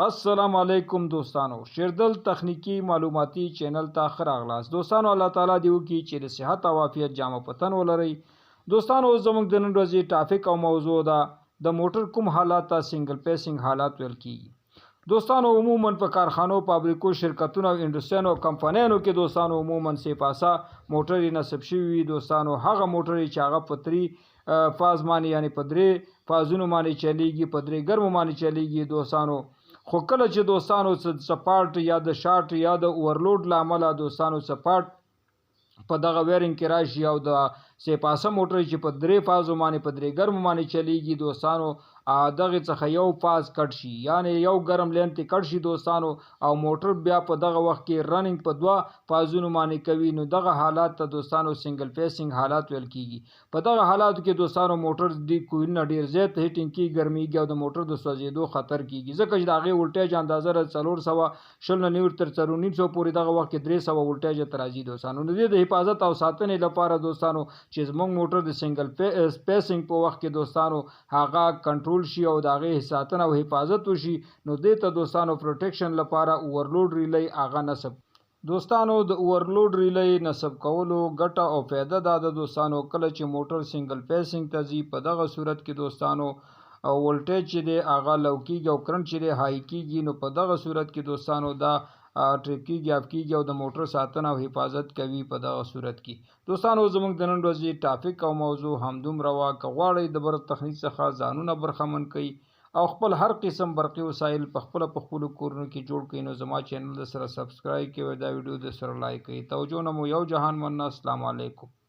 السلام علیکم دوستانو، شیردل تخنیکی معلوماتي چینل ته ښه راغلاست. دوستانو، الله تعالی دې وکړي چې د صحت او عافیت جامه په تن ولرئ. دوستانو، زموږ د نن ورځې ټاپک او موضوع ده د موټر کوم حالات ته سنگل پیسنګ حالات ویل کیږي. دوستانو، عموما په کارخانو، فابریکو، شرکتونو او انډستریانو او کمپنیانو کې دوستانو عموما سپاسا موټر نصب شوي وي. دوستانو، هغه موټر چې هغه په 3 فاز باندې یعنی په 3 فازونو باندې چلیږي، په 3 ګرمو باندې چلیږي. دوستانو، خو کله چې دوستانو سپارټ یا د شارټ یا د اورلوډ له امله دوستانو سپارټ په دغه ویرینګ کې راشي او د سپاسه موټر چې په 3 فازو باندې په 3 ګرمو باندې چلیږي، دوستانو دغه څخه یو فاز کټ شي یعنی یو ګرم لین ته کټ شي دوستانو، او موټر بیا په دغه وخت کې رننګ په 2 فازونو باندې کوي، نو دغه حالات ته دوستانو سنگل پیسنګ حالات ویل کیږي. په دغه حالاتو کې دوستانو موټر د کوینه ډیر زیات هیټینګ کی ګرميږي او د موټر د سوځیدو خطر کیږي، ځکه چې دغه ولټیج اندازه 490 تر 490 پورې دغه وخت کې 300 ولټیج تر راځي. دوستانو، نو د حفاظت او ساتنې لپاره دوستانو چې زموږ موټر د سنگل پیسنګ په وخت کې دوستانو هغه کنټرول شي او دغه ساتنه او حفاظت وشي، نو دې ته دوستانو پروټیکشن لپاره اورلوډ ریلی هغه نصب. دوستانو، د اورلوډ ریلی نصب کولو ګټه او فایده دا ده دوستانو، کله چې موټر سنگل پیسنګ ته ځي په دغه صورت کې دوستانو او ولټیج چې دی هغه لو کیږي او کرنټ چې دی های کیږي، نو په دغه صورت کې دوستانو دا ټریپ کیږي اف کیږي او د موټر ساتنه او حفاظت کوي. په دغه صورت کې دوستانو زموږ د نن ورځې ټاپک او موضوع همدومره وه. که غواړئ د برق تخنیک څخه ځانونه برخمن کړئ او خپل هر قسم برقي وسایل په خپلو کورونو کې جوړ کړئ، نو زما چینل د سره سبسکرایب کړئ او دا ویډیو د سره لایک کړئ. توجه نه مو یو جهان مننه. السلام علیکم.